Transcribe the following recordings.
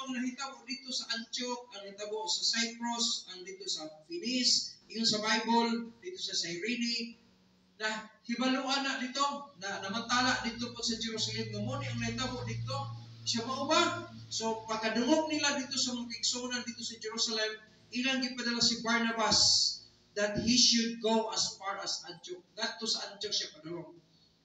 ang nahitabo dito sa Antioch, ang nahitabo sa Cyprus, ang dito sa Phoenice, yung sa Bible, dito sa Cyrene, na hibaluan na dito, na namantala dito po sa Jerusalem, ngamon ang nahitabo dito, siya mao ba? So, pagkadungog nila dito sa mga kaigsuonan dito sa Jerusalem, ilang gipadala si Barnabas that he should go as far as Antioch. Dito sa Antioch siya padulong.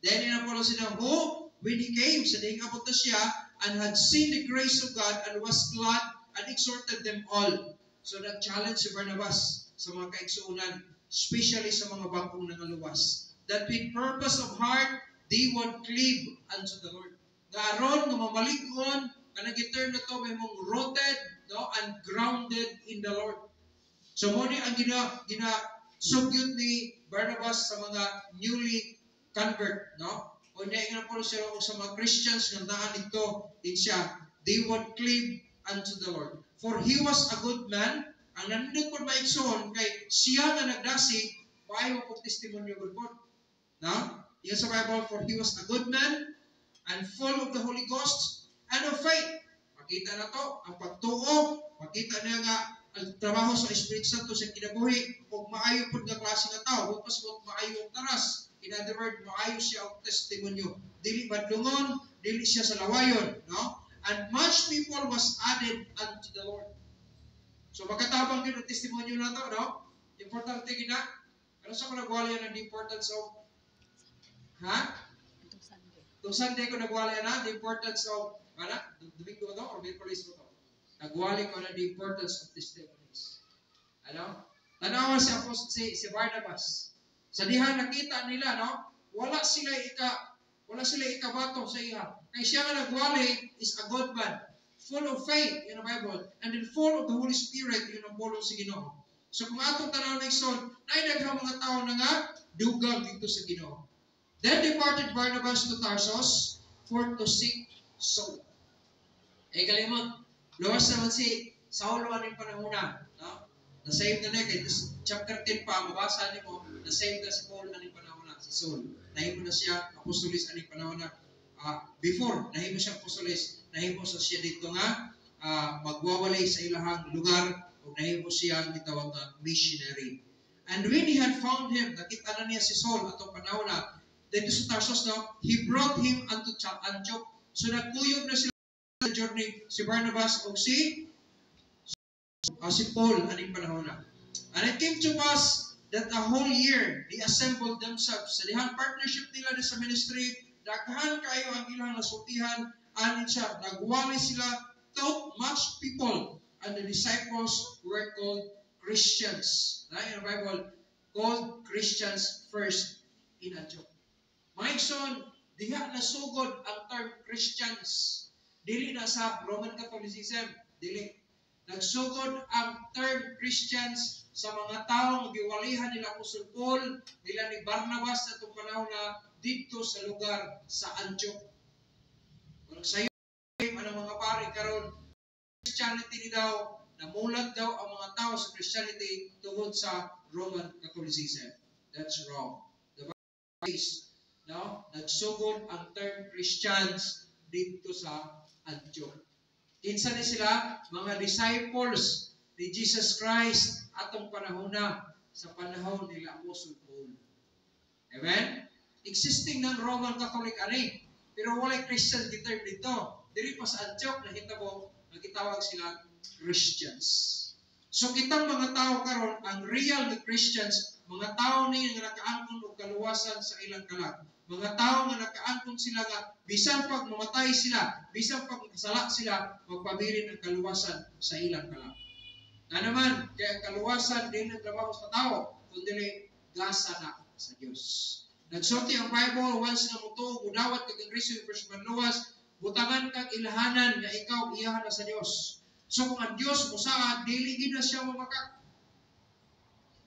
Then, inapolo sila, who, when he came, sa ding abot na siya, and had seen the grace of God, and was glad, and exhorted them all. So, nag-challenge si Barnabas sa mga kaigsuonan, especially sa mga bangkong nangaluwas, that with purpose of heart, they would cleave unto the Lord. Gaaron, nga mamalig-on, nga nag-return na to, may mong rooted, no, and grounded in the Lord. So, muna ang gina-sugyot ni Barnabas sa mga newly convert, no? O niya po sila sa mga Christians nga naan ito din siya, they would cleave unto the Lord. For he was a good man, ang nandun po maigsoon, kay siya nga nagdasi, maayo po testimonyo good po. No? Yung sa Bible, for he was a good man, and full of the Holy Ghost, and of faith. Makita na to, ang pagtuo, makita na nga, ang trabaho sa Espiritu Santo sa kinabuhi, kung maayo po nga klase nga tao, huwag pas maayo ang taras. In other words, maayo siya ang testimonyo. Dili badlungon, dili siya sa lawayon. No? And much people was added unto the Lord. So magkatabang din ang testimonyo na to, no? Importante gina. Ano sa ko nagwala yan ang importance of, Itong Sunday ko nagwala na, the importance of, Domingo to, or Merkulis ko to? Nagwali ko na the importance of testimonies. Ano? Tanawa si Barnabas. Sa diha nakita nila, no? Wala sila ikabato sa iha. Kaya siya nga nagwali is a good man, full of faith in the Bible, and then full of the Holy Spirit in ang bolong sa Ginoo. So kung atong tanaw na igsoon, naidaghang mga tao na nga dugang dito sa Ginoo. Then departed Barnabas to Tarsus for to seek Saul. Kalimot, luwas naman si Saulo aning panahuna, no? Na-save na kay chapter 10 pa, mabasa ni mo, na-save na si Paul aning panahuna, si Saul. Nahimo na siya apostolis aning panahuna. Before, nahimo siya apostolis, nahimo siya dito nga, magwawalay sa ilahang lugar, o nahimo siya gitawag nga missionary. And when he had found him, nakita na niya si Saul atong panahuna, dito sa Tarsus, no, he brought him unto Antioch. So nagkuyog na sila sa journey, si Barnabas o si Paul aning panahon na. And it came to pass that a whole year they assembled themselves. Sa dihang partnership nila sa ministry, daghan kayo ang ilang nasultihan, anin siya, nagwali sila, taught much people, and the disciples were called Christians. In the Bible, called Christians first in Antioch. Mga igsoon, diha nasugod ang term Christians. Dili na sa Roman Catholicism. Dili. Nagsugod ang term Christians sa mga taong giwalihan nila Apostol Paul, nila ni Barnabas na itong panahon na dito sa lugar sa Antioch. Kung sayo, ang mga pari karon, Christianity ni daw, namulat daw ang mga tao sa Christianity tungod sa Roman Catholicism. That's wrong. The Bible is, no? Nagsugod ang term Christians dito sa Antioch. Kinsa ni sila? Mga disciples ni Jesus Christ atong panahon na sa panahon nila Apostle Paul. Amen? Existing ng Roman Catholic ani, pero walay Christian giterm dito. Dili pa sa Antioch nahitabo, nagitawag sila Christians. So kitang mga tao karon, ang real na Christians, mga tao ni nga nakaangkon og kaluwasan sa ilang kalag. Mga tao nga nakaangkon sila nga bisan pag mamatay sila, bisan pag kasala sila, magpabilin ang kaluwasan sa ilang kalag. Na naman, kaya ang kaluwasan din ang trabaho sa tao, kundi gasa na sa Diyos. Nagsulti ang Bible, once nga muto, mudawat kag ang Kristo yung personal luwas, butangan kag ilahanan nga ikaw iyahan na sa Diyos. So kung ang Diyos musaad, dili gid na siya mamakak.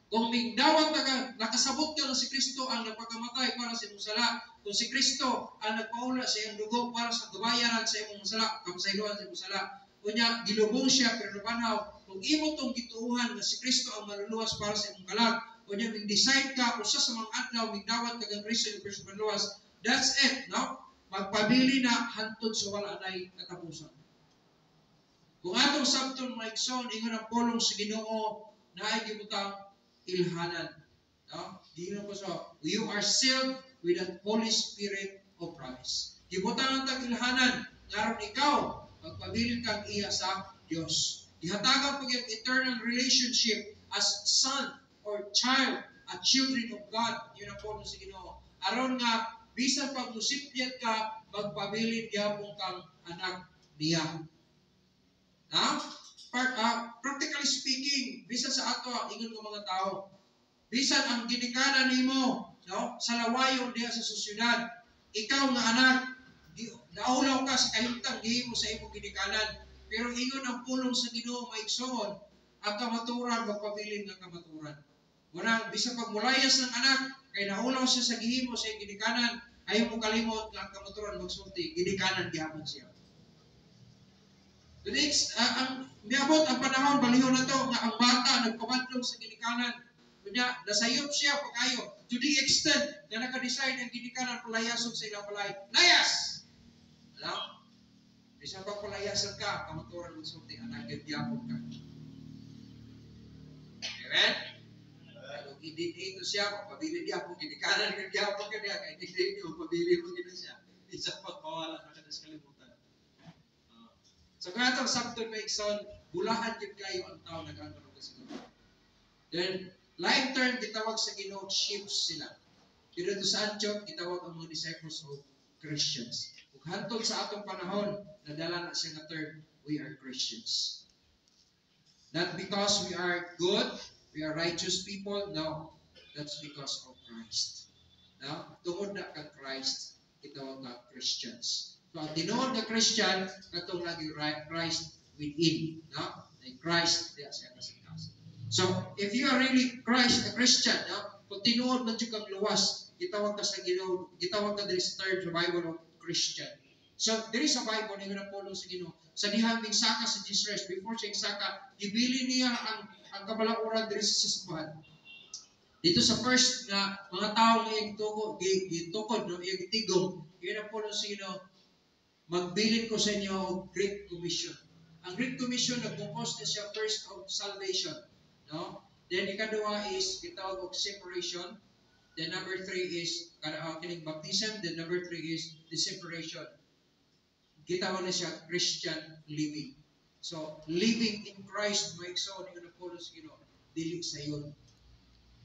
Kung migdawat ka, nakasabot ka na si Kristo ang nagpagamatay para sa imong sala. Kung si Kristo ang nagpaula sa iyong dugo para sa gabayaran sa imong sala, kapasayloan sa imong sala. Kunya, gilubong siya, pero napanaw, kung imo tong gituuhan na si Kristo ang maluluwas para sa imong kalag, kunya, mag-decide ka, usa sa mga adlaw, migdawat ka ng Kristo yung Kristo maluluwas, that's it, no? Magpabili na hantod sa wala na'y katapusan. Kung atong sabton mga igsoon, ingon ang pulong sa Ginoo na ay gibutang ilhanan. No? Ginoo po so, you are sealed with the Holy Spirit of promise. Gibutang ang tag-ilhanan, ngaron ikaw, magpabilin kang iya sa Dios. Ihatagan po yung eternal relationship as son or child at children of God. Yun ang pulong sa Ginoo. Aron nga, bisan pag musipyat ka, magpabilin gyapon kang anak niya. Practically speaking, bisan sa ato ang ingon ng mga tao, bisan ang ginikanan nimo, no, sa lawayon diha sa susyudad, ikaw nga anak, naulaw ka sa kahimtang gihimo sa imong ginikanan, pero ingon ang pulong sa Ginoo maigsoon, ang kamaturan magpabilin nga kamaturan. Muna, bisan pag mulayas ng anak, kay naulaw siya sa gihimo sa iyong ginikanan, ayaw mo kalimot nga ang kamaturan magsulti, ginikanan gihapon siya. The next, miabot ang panahon, balihon na to, nga ang bata nagpamadlong sa ginikanan. Kunya, nasayop siya pagkayo. To the extent na nakadesign ang ginikanan palayason sa ilang balay. Layas! Alam? Bisan pag palayasan ka, kamaturan ng sulti, anak gyapon ka. Amen? Pero idinito siya, pabili niya kung ginikanan ng gyapon ka niya, kaya idinito, pabili mo gina siya. Isa pagpawala na kanas kalimutan. So kaya itong sabto na ikson, bulahan yun kayo ang tao nag-antarong sa Ginoo. Then, life term, gitawag sa Ginoo, ships sila. Pero ito sa Antioch, gitawag ang mga disciples of Christians. Kung hantod sa atong panahon, nadala na siya na term, we are Christians. Not because we are good, we are righteous people, no. That's because of Christ. No? Tungod na kang Christ, gitawag na Christians. So, ang tinuod na Christian, katong lagi Christ within. No? Like Christ, diya siya kasing. So, if you are really Christ, a Christian, no? Kung tinuod man kang luwas, gitawag ka sa Ginoo, gitawag ka diri sa third Bible of Christian. So, there is a Bible na yung napulong sa Ginoo. Sa dihang saka sa Jesus, before siya saka, ibili niya ang kabalauran diri sa sisbahan. Dito sa first na mga tao nga gitukod, no? Yung itigong, yun ang pulong sa Ginoo, magbilin ko sa inyo ang Great Commission. Ang Great Commission, nag-compose na siya first of salvation. No? Then, ikadua is, gitawag og separation. Then, number 3 is, kining baptism. Then, number 3 is, the separation. Gitawag na siya Christian living. So, living in Christ, may iksaw, ni Unapulo sa Ginoo, dili sa yun.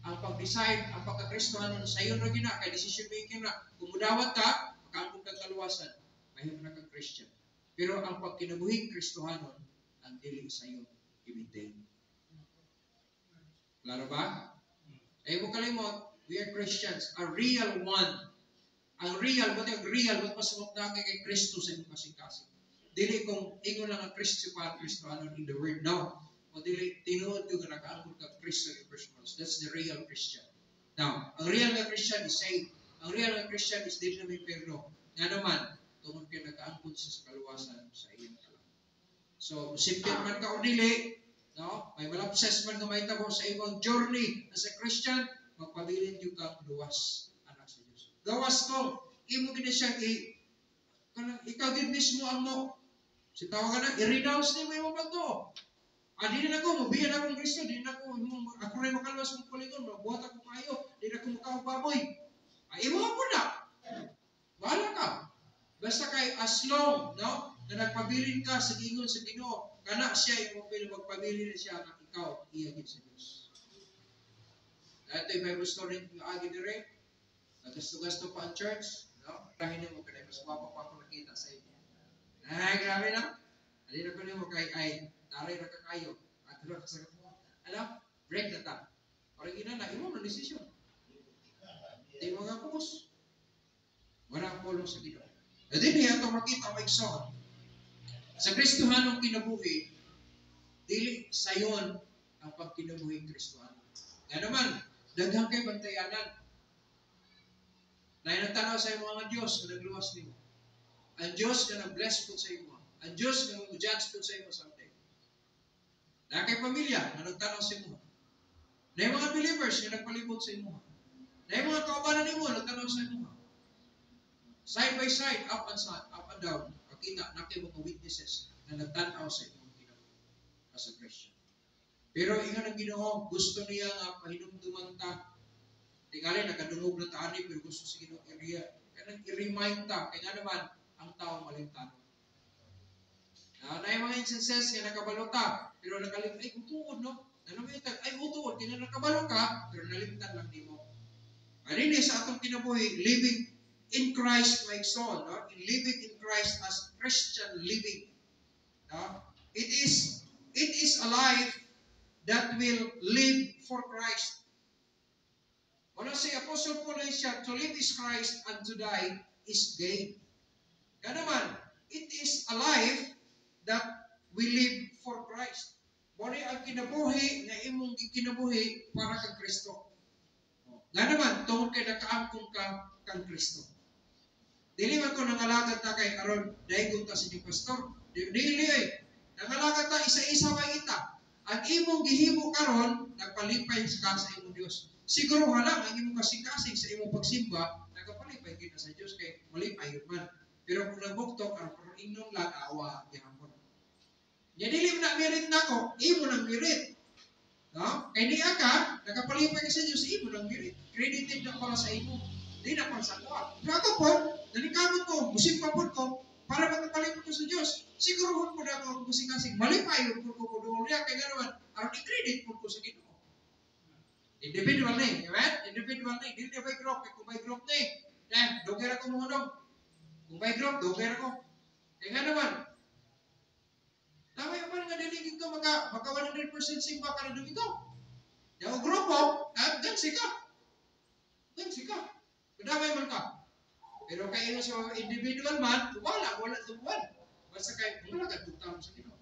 Ang pag-decide, ang pagkakristohanon sa yun na gina, kay decision making na, kung mudawat ka, makaambog kang kaluwasan. Mahirap na kang Christian. Pero ang pagkinabuhing Kristohanon, ang dili sa iyo, i-maintain. Klaro ba? Ay mo kalimot, we are Christians, a real one. Ang real, what yung real, what masumok na kay Kristo sa inyong kasing-kasing. Dili kung ingon lang ang Kristohanon in the word, no. O dili, tinuod yung nakaangkot ka Kristo in personals. That's the real Christian. Now, ang real na Christian is saved. Ang real na Christian is dili na may perno. Nga naman, tungkol kayo nag-aangkot sa kaluwasan sa iyong kalam. So, simpit man ka o dili, no? May malapses man na may tabo sa iyong journey as a Christian, magpabilin yung ka luwas, anak sa Diyos. Gawas ko, imo gina siya, ikaw din mismo ang mo. Si tawagan na, i-renounce niyo mo yung bato. Di na ako, mabiyan akong Kristo, di na ako rin makaluwas mong kuligon, mabuhat ako kayo, di na ako makababoy. Ay, imo ako na. Wala ka. Basta kay as long, no, na nagpabilin ka sa gingon sa Ginoo, kana siya yung magpabilin siya na ikaw iyagin sa Diyos. Ito yung Bible story yung agi dire. Nagasto-gasto pa ang church, no? Rahin mo kanay mas guwapo pa ako nakita sa inyo. Ay, grabe na. Alin ko nimo kay taray ra ka kayo. At ra ka sa alam, break na ta. Parang ina na imo na decision. Di mo nga focus. Wala pulong sa Ginoo. Na din niya itong makita may son. Sa Kristohanong kinabuhi, dili sayon ang pagkinabuhi Kristohano. Nga naman, daghang kay bantayanan. Na nagtanaw sa imo mga Diyos na nagluwas nimo. Ang Diyos na nag-bless po sa imo. Ang Diyos na mag-judge po sa imo someday. Na kay pamilya na nagtanaw sa imo. Na yung mga believers na nagpalibot sa imo. Na yung mga kaubanan nimo na nagtanaw sa imo. Side by side, up and down. Pakita, natin mga witnesses na nagtanaw sa inyong kinabuhi. as a Christian. Pero ingon ang Ginoo, gusto niya nga pahinumduman ta. Tingali nakadungog na taani pero gusto sa Ginoo i-remind ta kay nga naman ang tao malimtan. Na yung mga instances nga nakabalo ta pero nakalimtan ay utuod no. Ano may tag ay utuod kaya nakabalo ka pero nalimtan lang nimo. Ani sa atong kinabuhi living in Christ my soul, no? In living in Christ as Christian living. No? It is a life that will live for Christ. Wala si Apostle Paul siya, to live is Christ and to die is gain. Kaya naman, it is a life that we live for Christ. Muna ang kinabuhi na imong kinabuhi para kang Kristo. Nga naman, tungkol kay nakaangkong ka kang Kristo. Dili man ko nangalagad ta kay karon daigon ta sa inyong pastor. Dili ay. Nangalagad ta isa-isa ba ita. Ang imong gihimo karon nagpalipay ka sa imong Dios. Siguro lang ang imong kasing-kasing sa imong pagsimba nagpalipay kita sa Dios kay malipay man. Pero kung nagbuktok ang ingnon lang awa gihapon. Ya dili na merit nako, imo nang merit. No? Kay di ka nagpalipay ka sa Dios, imo nang merit. Credited na para sa imo. Di na pang sakwa. Pero ako po, nalikamot ko, musimpapon ko, para magkapalimot ko sa Diyos. Siguruhon ko na ako kasing-kasing. Malipay yung ko doon niya. Kaya gano'n, aron i-credit ko sa Ginoo. Individual na eh. Amen? Individual na eh. Dili na by group. Kung by group na eh. Doger ako mga dong. Kung by group, doger ako. Kaya nga naman, tama yung man nga diligid ko, maka 100% simba ka na dumito. Yung grupo, gansi ka. Gansi ka. Kadamay man ka. Pero kayo sa individual man, wala tuwan. Basta kayo, wala ka tutang sa Ginoo.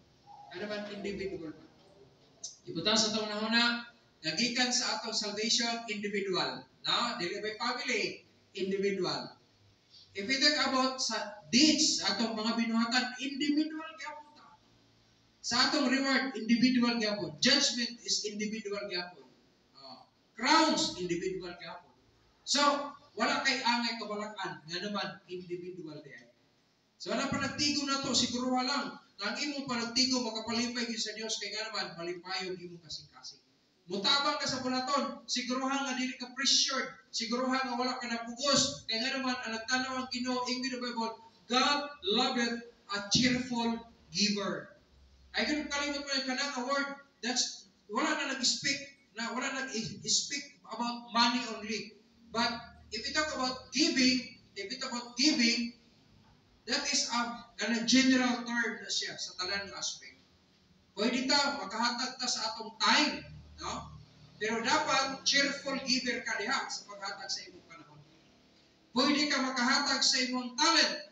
Ano man individual man. Ibutan sa itong nahuna, nagikan sa atong salvation, individual. No? Dili by family, individual. If we talk about sa deeds, atong mga binuhatan, individual gyapon ta. Sa atong reward, individual gyapon. Judgment is individual gyapon. Crowns, individual gyapon. So, wala kay angay kabalakan nga naman individual diay. So wala pa nagtigo na to, siguro lang ang imong panagtigo makapalipay gyud sa Dios kay nga naman malipayon imong kasing-kasing. Mutabang ka sa bulaton, siguruhan nga dili ka pressured, siguruhan nga wala ka napugos kay nga naman ang nagtanaw ang Ginoo in the Bible, God loveth a cheerful giver. Ay ganun kalimot mo yung kanang word, that's wala na nag-speak about money only. But if we talk about giving, that is a general term na siya sa tanan ng aspect. Pwede ta, makahatag ta sa atong time, no? Pero dapat cheerful giver ka diha sa paghatag sa imong panahon. Pwede ka makahatag sa imong talent.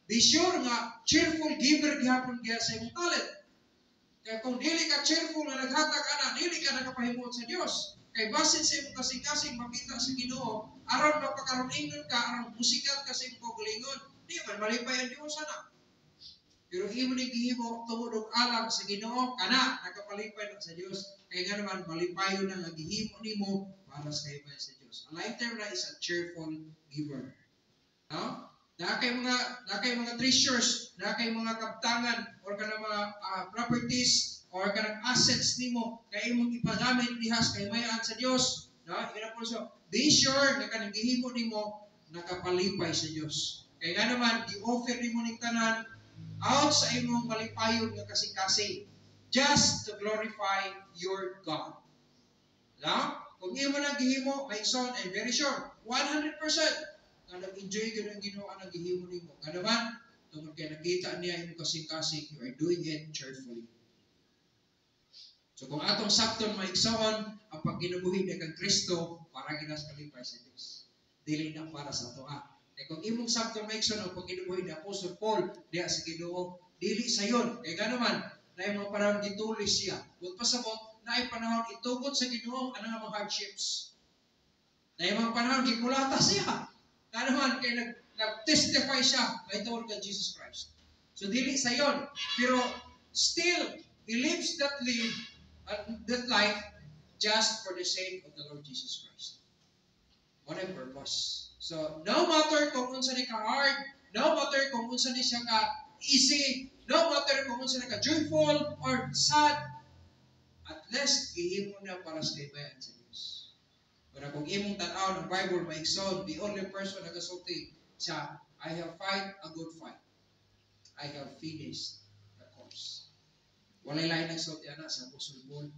Be sure nga, cheerful giver gihapon diha sa imong talent. Kaya kung dili ka cheerful nga naghatag ana, dili ka nagapahimot sa Dios. Kay basin sa imong kasing-kasing makita sa Ginoo, aron mapakaroningon ka, aron musikat ka sa imong kaugalingon, di man malipay ang Dios ana. Pero imo ni gihimo tungod og alam sa Ginoo, kana nakapalipay na sa Dios. Kay nga naman malipayon na nga gihimo nimo para sa kahibayan sa Dios. Ang life term na is a cheerful giver. No? Nakay mga treasures, nakay mga kaptangan or kanang mga properties or kanang assets nimo kay imong ipagamit diha sa kahimayan sa Dios. No? So, be sure na kanang gihimo nimo nakapalipay sa Dios. Kay nga naman gi-offer nimo ning tanan out sa imong malipayon nga kasing-kasing just to glorify your God. No? Kung imo nang gihimo, my son, I'm very sure 100% nga nag-enjoy ka ng Ginoo ang gihimo nimo. Nga naman, tungkol kay nakita niya imong kasing-kasing, you are doing it cheerfully. So kung atong sakton maigsoon ang pagkinabuhi ni kang Kristo para ginas kalipay sa Dios. Dili na para sa toa. Kay kung imong sakton maigsoon ang pagkinabuhi ni Apostle Paul diha sa Ginoo, dili sayon. Kay ganoman, na mga panahon gitulis siya. Kung pasabot na ay panahon itugot sa Ginoo ang mga hardships. Na mga panahon gikulata siya. Ganoman kay nag-testify siya kay tungod kay Jesus Christ. So dili sayon, pero still he lives that life just for the sake of the Lord Jesus Christ. What a purpose. So, no matter kung unsa ni ka hard, no matter kung unsa ni siya ka easy, No matter kung sila ka joyful or sad, at least ihimo na para sa kaybayan sa Dios. Pero kung imong tan-aw ng Bible maigsoon, the only person na kasulti siya, I have fight a good fight. I have finished the course. Walay lain nagsulti ana sa musulmon.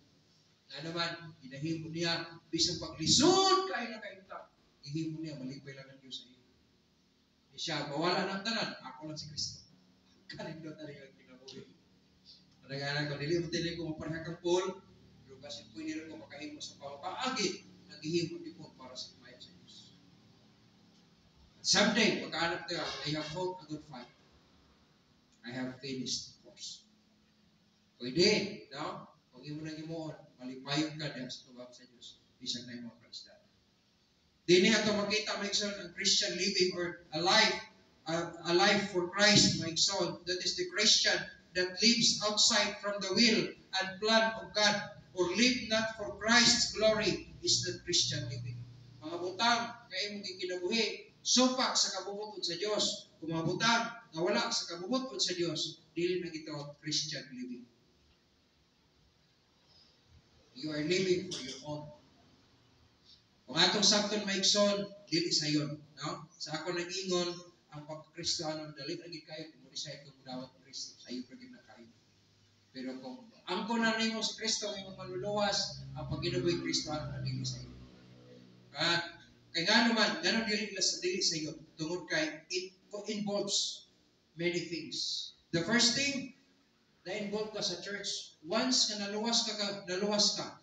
Na naman, ginahimo niya, bisang paglisod kayo na kainta, ihimo niya, malipay lang ng Diyos sa iyo. Di siya, mawala ng tanan, ako lang si Kristo. Kanindot na rin ang kinabuhi. Nagana ko, dili mo tili ko maparha kang Paul, pero kasi pwede rin ko makahimo sa papaagi, naghihimo di po para sa kumayan sa Diyos. Someday, pagkaanap tayo, I have fought a good fight. I have finished the course. Pwede, no? Pag imo nang imuon, malipayon ka dahil sa tubag sa Diyos. Bisag na yung mga Krista. Dini ato makita maigsoon ang Christian living or a life for Christ maigsoon. That is the Christian that lives outside from the will and plan of God or live not for Christ's glory is the Christian living. Mga butang, kaya mong gikinabuhi, supak sa kabubuton sa Diyos. Kung mga butang, na wala sa kabubuton sa Diyos, dili na gitawag Christian living. You are living for your own. Kung atong sakton maigsoon, dili sayon, no? Sa ako nag-ingon ang pagkristyano dali lagi kayo kung decide kung dawat Kristo, sayo pa gyud na kayo. Pero kung angko na nimo si Kristo imong manluluwas, ang paginabuhi Kristyano na dili sayo. At kay nga naman, ganon dili sayo tungod kay it involves many things. The first thing, na-involve ka sa church. Once ka naluwas ka,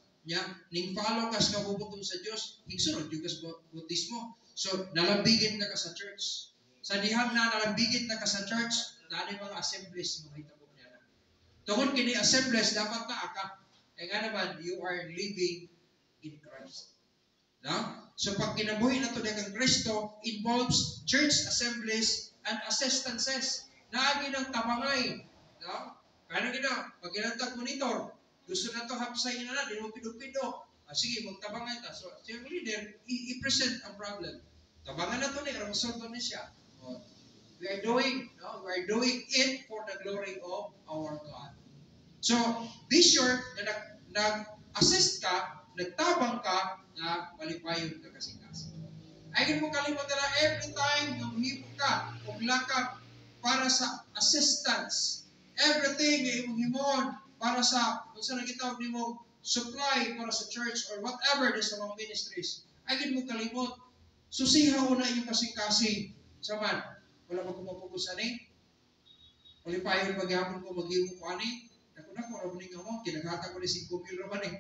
ning follow ka sa kabubuton sa Diyos, higsunod yung ka sa bautismo. So, nalambigit na ka sa church. Sa dihang na nalambigit na ka sa church, naanay mga assemblies mo mahitabo niya na. Tungkol kini assemblies, dapat na ka. Kaya nga naman, you are living in Christ. No? So, pag kinabuhi na ito ng Kristo, involves church assemblies and assistances. Naagi ng tabangay. No? Kaya gina, pag ginatag monitor, gusto na ito hapsay na di mo pido-pido. Sige, magtabangay ta. So, yung leader, i-present ang problem. Tabangan na ito niya, resolve na siya. We are doing it for the glory of our God. So, be sure na nag-assist ka, nagtabang ka, na malipayon ka kasing-kasing. Ay, mo kalimutan na every time na mahibog ka, o lakap para sa assistance. Everything na imong himon para sa, kung saan nagitawag ni mo, supply para sa church or whatever sa mga ministries. Ay, mo kalimot. Susihaw na yung kasing-kasing. Saman, wala ba kumapugusan eh? Malipayon paghihapon ko, mag-iwo ko ani. Ako, rabunin nga mo, kinaghatag ko ni 5,000 raman eh.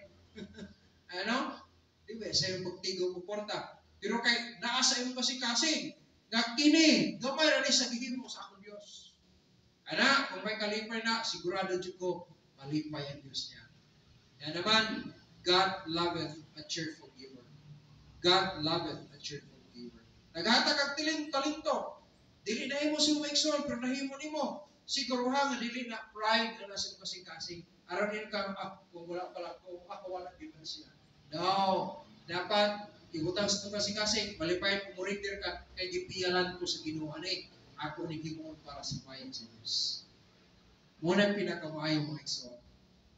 Ano? Di ba, sa yung pagtigaw mo porta. Pero kay, naasa yung kasing-kasing. Nakini, gamay na sa gihim mo sa akong Diyos. Ana, kung may kalipay na, sigurado dyan ko, malipay ang Diyos niya. Yan naman, God loveth a cheerful giver. God loveth a cheerful giver. Naghatag ang talento. Dili na imo si Maikson, pero nahimo nimo. Siguruhan nga dili na pride na sa kasing-kasing. Araw din ka, kung wala pala ko, ako wala din na siya. No, dapat ibutang sa kasing-kasing, malipay pumuritir ka, kay gipiyalan ko sa Ginoo ani. Ako ni himon para sa bayan sa Diyos. Muna pinakamaayong mga igsoon.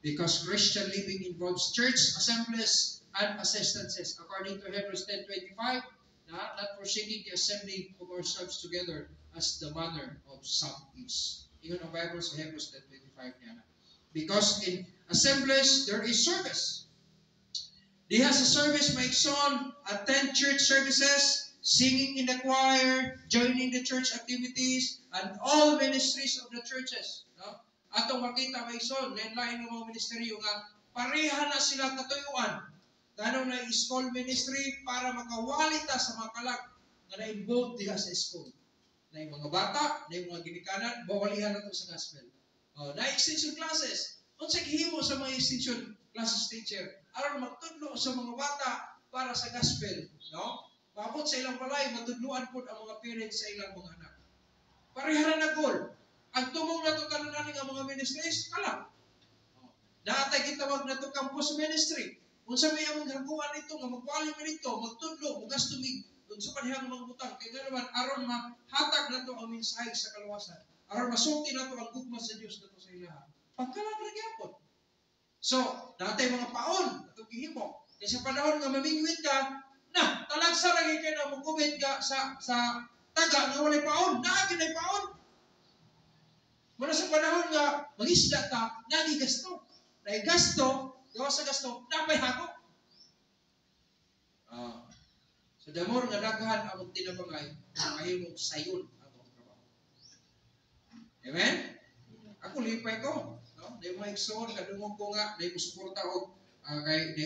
Because Christian living involves church assemblies and assistances. According to Hebrews 10:25, not forsaking the assembly of ourselves together as the manner of some is. Ingon ang Bible sa Hebrews 10:25 niya. Because in assemblies, there is service. Diha sa service, may igsoon, attend church services, singing in the choir, joining the church activities, and all ministries of the churches. No? Atong makita may son, lain-lain ng mga ministeryo nga, pareha na sila katuyuan. Ganong na school ministry para makawali ta sa mga kalag na na-involved diha sa school. Na yung mga bata, na yung mga ginikanan, bawalihan na ito sa gospel. Na-extension classes. Kung sa gihimo sa mga extension classes teacher, aron magtudlo sa mga bata para sa gospel. No? Mabot sa ilang balay, matudluan po ang mga parents sa ilang mga anak. Pareha na goal. Ang tumong na ito kanunanin ang mga ministries, kala. Daatay gitawag na ito campus ministry. Kung sa may among haguan nito, nga magwali mo nito, magtudlo, magastumig, dun sa panihang mga butang. Kaya naman, aron mahatag na ito ang mensahe sa kaluwasan. aron masulti nato ang gugma sa Dios nato sa ilaha. Pagkalag ra gyapon. So, natay mga paon atong gihimo. Kay sa panahon nga mamingwit ka, na talagsa ra gyud kay na mo ka sa taga nga walay paon, naa gyud ay paon. Muna sa panahon nga mangisda ka, nagi gasto. Dahil gasto, gawa sa gasto, napay hako. So, the more nga daghan ang tinabangay, mahimong sayon ang trabaho. Amen? Ako lipay ko. No? Dahil mga igsoon, kadungog ko nga, dahil ko suporta ko kay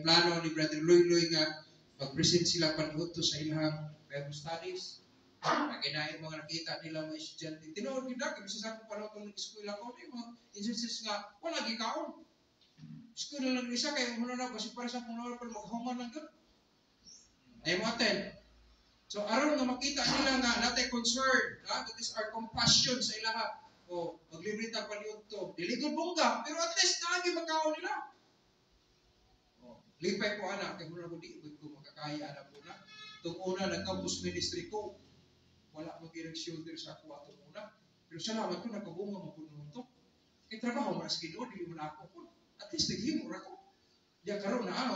plano ni Brother Loy nga mag-present sila panhuto sa ilang Bible studies. Kinain mga nakita nila mga estudyante. Tinood nila, kasi sa akong panahon ng eskwela ko, mga instances nga, wala gikaon. Eskwela lang isa, kaya muna na, kasi para sa akong nawala pa maghuman lang yun. Ay mo attend. So, aron nga makita nila nga natay concern, that is our compassion sa ilaha. O, maglibrita paliod to. Diligod bongga, pero at least naagi magkaon nila. O, lipay ko anak, kaya muna ko di ko makakaya anak ko na. Itong una, nag-campus ministry ko, wala mag-irang shoulder sa ako atong una. Pero salamat ko, nagkabunga mapunong to. Kaya trabaho, maras ginoon, hindi mo na ako po. At least naghimor ako. Diya karoon na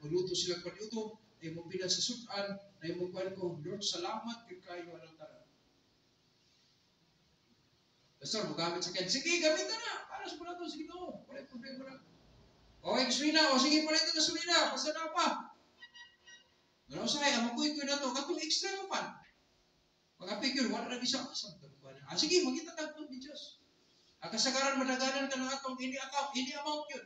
magluto silang paliuto, ay mo pinag sa sudan, ay mo kuwan ko, Lord, salamat kay kayo anong tanan. Pastor, magamit sa kanya, sige, gamitan na, para sa pala ito, sige no, wala problema na. Okay, gasolina, o sige, pala ito gasolina, basta na pa. Ano say, amakuy ko na to, katong extra mo pa. Pag-apigure, wala na isa, sige, magkita tagpon ni Diyos. Kasagaran madaganan ka ng atong ini amount yun.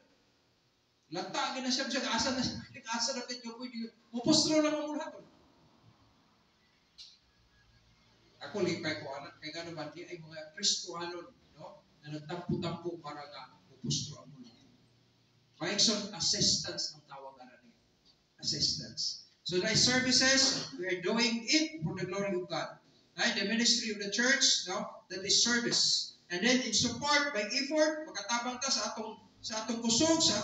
Lagta, ginasab siya, kaasa na pit yung pwede yun. Mupostro lang ang mula to. Ako lipay ko anak, kaya gano'n ba, di ay mga Kristohanon, no? Na nagtampo-tampo para nga mupostro ang mula. Paikson, assistance ang tawag na niya. Assistance. So the services, we are doing it for the glory of God. Right? The ministry of the church, no? That is service. And then in support, by effort, magkatabang ta sa atong kusog, sa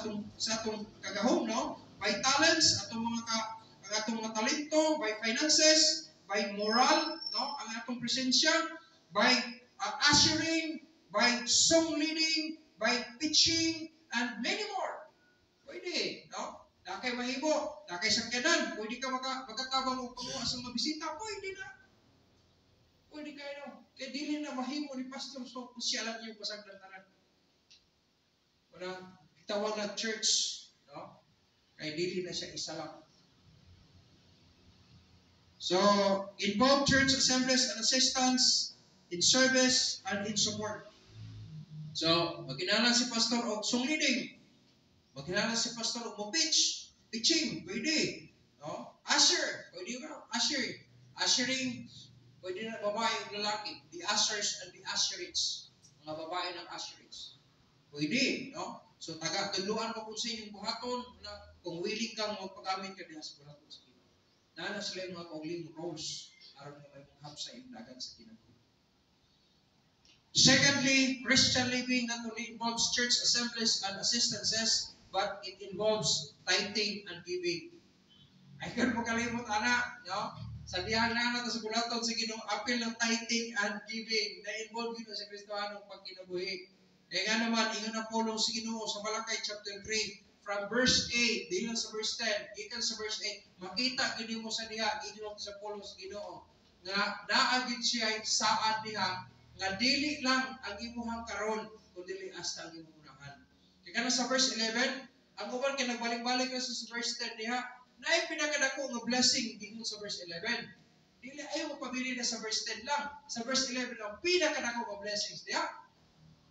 atong kagahom, no? By talents, atong mga talento, by finances, by moral, no? Ang atong presensya, by ushering, by song leading, by pitching, and many more. Pwede, no? Nakay mahimo, nakay sakyanan, pwede ka magkatabang o panguha sa mga bisita, pwede na. Pwede kayo, no? Kaya dili na mahimo ni Pastor, so pasyalan niyo pasagdantanan. Wala, tawag na church, no? Kaya dili na siya isa lang. So, involve church assemblies and assistance in service and in support. So, magkinahanglan si Pastor o song leading. Magkinahanglan si Pastor o pitching, pwede. No? Usher, pwede ba? Ushering, pwede na babae o lalaki. The ushers and the usherates. Mga babae ng usherates. Pwede, no? So, tuluan mo kung sa inyong buhaton na kung willing kang magpagamit ka diha sa buhaton sa Ginoo. Nana sila yung mga kauling roles aron nga may munghap sa imdagan sa Ginoo. Secondly, Christian living not only involves church assemblies and assistances, but it involves tithing and giving. Ay, kung mo kalimot, anak, no? Sa diyan na natin sa bulaton sa Ginoo, apil ng tithing and giving na involve yun sa Kristohanong pagkinabuhi. Kaya nga naman, ingon ang pulong sa Ginoo sa Malakay chapter 3, from verse 8, diyon sa verse 10, ikan sa verse 8, makita gini mo sa diha, ingon sa pulong sa Ginoo, nga naagid siya saad diha, nga dili lang ang imuhang karon, kundi hasta ang imong unahan. Kaya na sa verse 11, ang uban kay nagbalik-balik na sa verse 10 diha, naay pinakadako nga blessing ingon sa verse 11. Dili ayo mapabili na sa verse 10 lang. Sa verse 11 ang pinakadako nga blessings diha.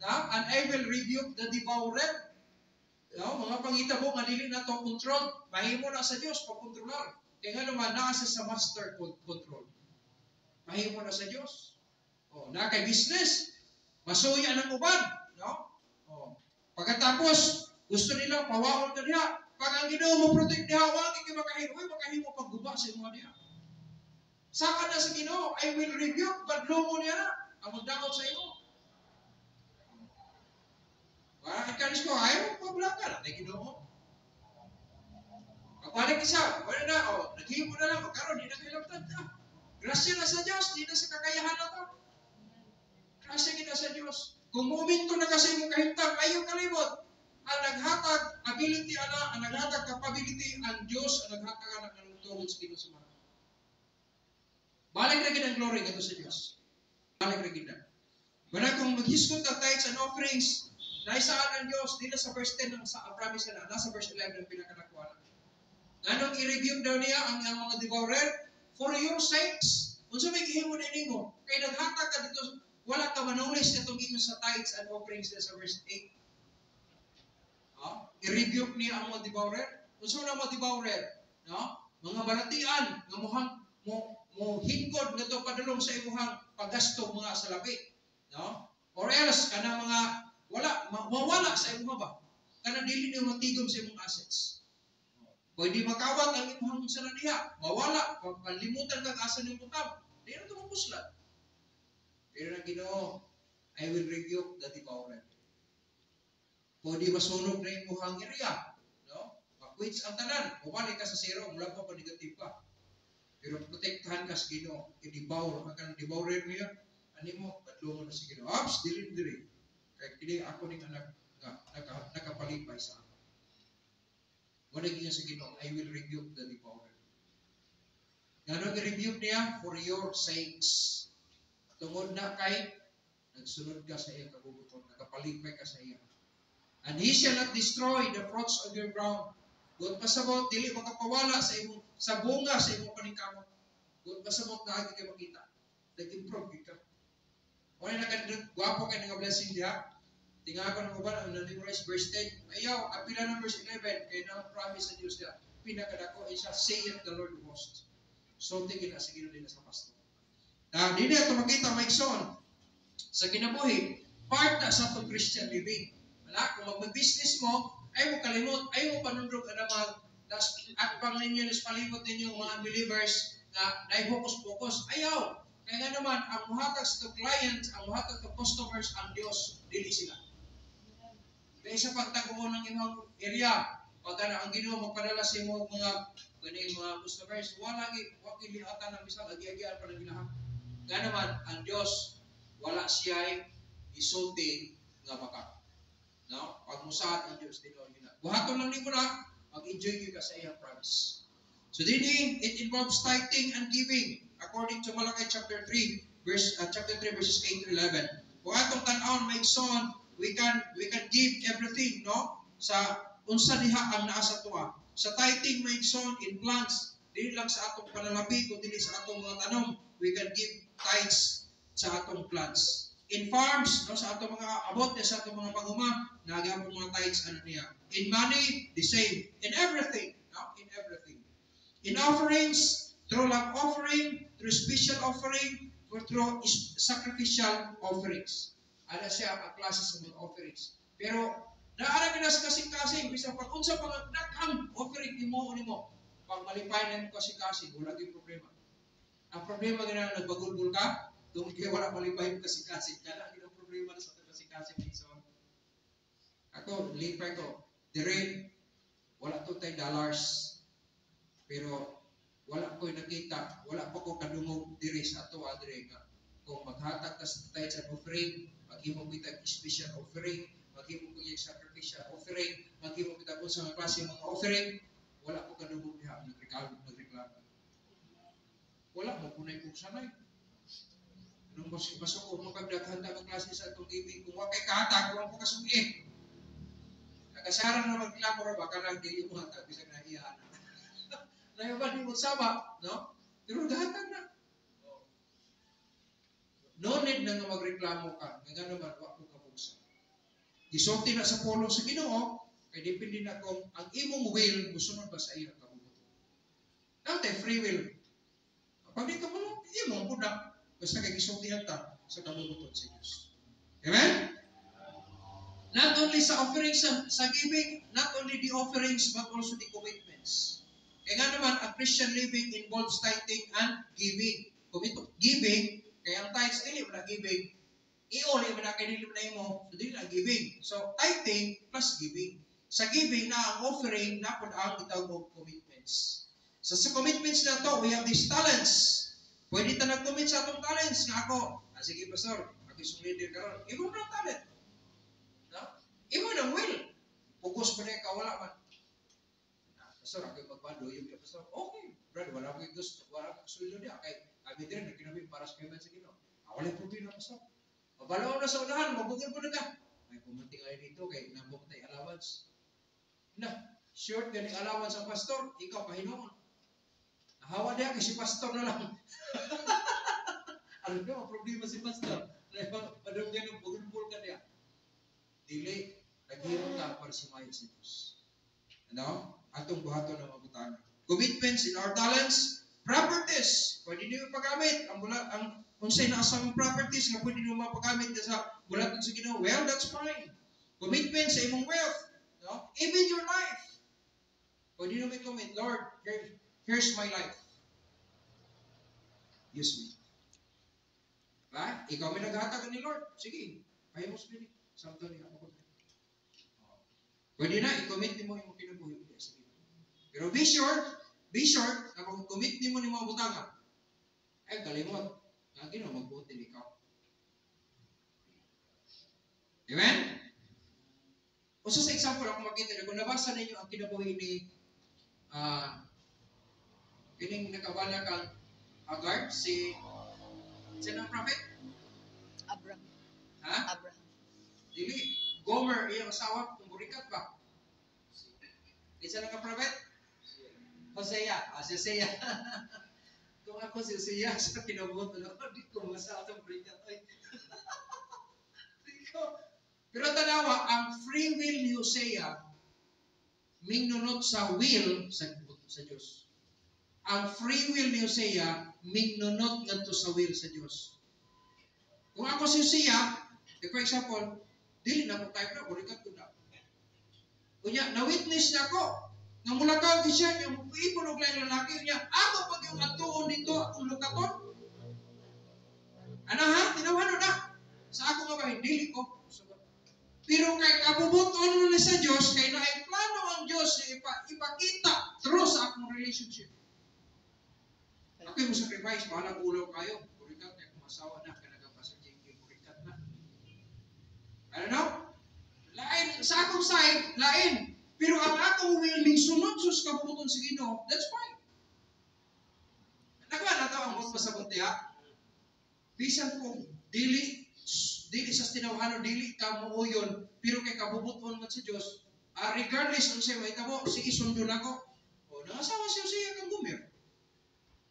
And I will rebuke the devourer. Mga pangitabo nga dili na to control, mahimo na sa Dios pagkontrolar. Kaya nga naman nasa sa master control. Mahimo na sa Dios. Na kay business, masuya ng uban, no? Pagkatapos gusto nila pawaon ka diha. Pag ang Ginoo mo protect diha, wa kay makahimo pagguba sa imo diha. Saka na sa Ginoo, I will rebuke badlongo niya na ang magdakot sa imo. Ikanis ko, ayaw pablakan, na Ginoo. Kapalik isa, wala na, naghimo na lang, karon di na kailabtan ta. Grasya na sa Diyos, di na sa kakayahan na to. Kasi kita sa Dios. Kung momento na kasi mo kahintang, ayaw kalimot. Ang naghatag ability ang naghatag capability ang Dios ang naghatag anak ng tungod sa Ginoo sa mga. Balik ra gid ang glory kadto sa Dios. Balik ra gid. Wala kung maghisgot ang tithes and offerings, naisaan ang Dios dito sa verse 10 ng sa promise na nasa verse 11 ng pinakadakuan. Nganong i-review daw niya ang mga devourer for your sakes. Unsa may gihimo na nimo? Kay naghatag ka dito wala ka manulis itong ingon sa tithes and offerings sa verse 8. I-review niya ang mga devourer. Unsa na mga devourer? No? Mga balatian nga mo hingkod nga to padulong sa imong paggasto mga salapi. No? Or else kana mga mawala sa imong ba? Kana dili niyo matigom sa imong assets. Pwede makawat ang imong saladiha, mawala, palimutan kag asa nimo butab. Di na to mapuslat. Pero na Ginoo, I will rebuke the devourer. Pwede masunog na imong area, no? Maquits ang tanan, mabalik ka sa zero, mula pa negative ka. Pero protektahan ka sa Ginoo, i-devour, ang devourer niya, animo padlongon na sa Ginoo. Ops, dili. Kaya kini ako ning anak nga nakapalipay sa ako. Wala giya sa Ginoo, I will rebuke the devourer. Ngano i-rebuke niya? For your sakes. Tungod na kay nagsunod ka sa iyang kabubuton, nakapalipay ka sa iya. And he shall not destroy the fruits of your ground. Kung pasabot, dili makapawala sa bunga sa imong paningkamot. Kung pasabot na agi kay makita. Nag-improve ka. Wala na kanina, guwapo kayo ng blessing diya. Tingnan ko ng uban, ang memorize verse 10. Ayaw, apila ng verse 11, kaya na promise sa Diyos niya. Pinakadako ay siya, saith the Lord of hosts. So, tingin na sa Ginoo din sa pastor. Di na ito makita, Maikson, sa kinabuhi, part na sa itong Christian living. Kung mag-business mo, ay mo kalimot, ay mo panundog ka naman, at pang ninyo, palibot ninyo mga believers na na-focus-focus. Ayaw! Kaya nga naman, ang muhatag sa clients, ang muhatag sa customers, ang Diyos, dili sila. Kaya sa pagtaguon ng imong area, pagka ang Ginoo magpadala sa imong mga customers, wala giliatan ng bisag, agi-agian pa ng ginahan. Kaya naman, ang Diyos, wala siya'y isulti nga baka. No? Pag musad ang Diyos, dito ang gina. Buhaton lang ni ko na, mag-enjoy ka sa iyang promise. So, dini, it involves tithing and giving. According to Malachi chapter 3, chapter 3 verses 8 to 11. Kung atong tan-aon may son, we can give everything, no? Sa unsa diha ang naa sa tuwa. Sa tithing may son in plants, dili lang sa atong panalabi kundi sa atong mga tanom, we can give tithes sa atong plants. In farms, no, sa atong mga abot sa atong mga panguma, nagahapon mga tithes ano niya. In money, the same. In everything, no? In everything. In offerings, through love offering, through special offering, or through sacrificial offerings. Ano siya ang klase sa mga offerings. Pero, naara ka na sa kasing-kasing, bisang pag unsa pang naghang offering ni mo. Pag malipay na yung kasing-kasing, wala yung problema. Ang problema na nagbagulbul ka, tungkol kaya wala malipay yung kasing-kasing. Kaya ang problema na sa kasing-kasing. So, ako, lipay ko, dire, wala to $10. Pero, wala ko'y nakita, wala pa ko kadungog diri sa ato adre nga. Kung maghatag ka sa tithes and offering, maghimo kita special offering, maghimo ko yung sacrificial offering, maghimo kita kung sa mga klase mga offering, wala ko kadungog diha, nagreklamo. Wala mo kunay kong sanay. Nung masok ko, magdaghan na ang klase sa itong giving, kung wakay kahatag, huwag ko kasungin. Nagasaran na magreklamo ra ba, kanang dili mo hatag, bisag na iyahan. Layo ba di mo sama, no? Pero dahatag na. No need na nga magreklamo ka. Nga naman, wak ko kabuksa. Gisulti na sa pulong sa Ginoo, kaya depende na kung ang imong will, musunod ba sa iyong kabubuto. Dati, free will. Pag di ka mo, imong punak. Basta kay gisultihan ta sa kabubuto sa Diyos. Amen? Not only sa offerings, sa giving, not only the offerings, but also the commitments. Kaya nga naman, ang Christian living involves tithing and giving. Kung ito, giving, kaya ang tithes, dili mo na giving. I-oli mo na kaya dili mo na mo, so dili na giving. So, tithing plus giving. Sa giving na ang offering, napod ang itawag mo commitments. So, sa commitments na to, we have these talents. Pwede ta nag-commit sa atong talents. Nga ako, sige pastor, ako isang leader karon. Imo na talent. No? Imo na will. Focus pa na wala man. Pastor, ako magbando yung pastor. Okay, brother, wala ko gusto, wala ko sweldo niya. Kay kami din nagkinabi para sa kailan sa Ginoo. Wala problema pastor. Mabalaw na sa unahan, mabugol po na ka. May pumunti nga dito kay nabok tayo allowance. Na, short ganing allowance ang pastor, ikaw pahinoon. Nahawa niya kasi pastor na lang. Ano ba, problema si pastor? Padong niya nung bugol-bugol ka niya. Dili, naghirap ka para si Maya sa Diyos. Ano? Atong buhaton ng mabutangan. Commitments in our talents, properties. Pwede niyo paggamit. Ang unsay na asang properties nga pwede niyo mapagamit sa buhaton sa Ginoo. Well, that's fine. Commitment sa imong wealth. No? Even your life. Pwede niyo may commit, Lord, here's my life. Use me. Right? Ikaw may naghatag ni Lord. Sige. Kaya mo spirit. Samto niya ako. Pwede na, i-commit mo yung kinabuhi. Pero be sure na kung commit mo ni mga butangan, ay kalimot. Lagi na magbuti ikaw. Amen? O sa example, ako makita na kung nabasa ninyo ang kinabuhi ni kining nakabala kang Hagar, sino ang prophet? Abraham. Ha? Abraham. Dili. Gomer, iyang asawa, kung burikat ba? Isa lang ang prophet? Hosea. Si Hosea. Kung ako si Hosea, sa kinabuto na ako, di ko masawa itong burikat. Pero tanawa, ang free will ni Hosea, minunod sa will sa Diyos. Ang free will ni Hosea, minunod ngadto sa will sa Diyos. Kung ako si Hosea, for example, dili na ko type na, burikat ko na. Kunya, na-witness na ko, nga mula ka ang siya, yung ipon og lain lalaki niya, ako pag yung atuon dito, akong lukaton. Ano ha? Tinawan na. Sa ako nga ba, dili ko. Pero kay kabubuton mo na sa Diyos, kay naay plano ang Diyos ipakita through sa akong relationship. Ako yung sacrifice, bahala ulaw kayo. Burikat na kung asawa na, kanagapasaging burikat na. Ano no? Lain, sa akong side, lain. Pero ang akong willing sunod sus kabubuton sa Ginoo, that's fine. Nagawa na ito ang mga pasabot niya. Bisan kung dili sa tinawhano, dili ka muuyon, pero kay kabubuton man sa Diyos, regardless kung siya mahitabo, sige sundo na ko. O, nangasawa siya kang Gomer.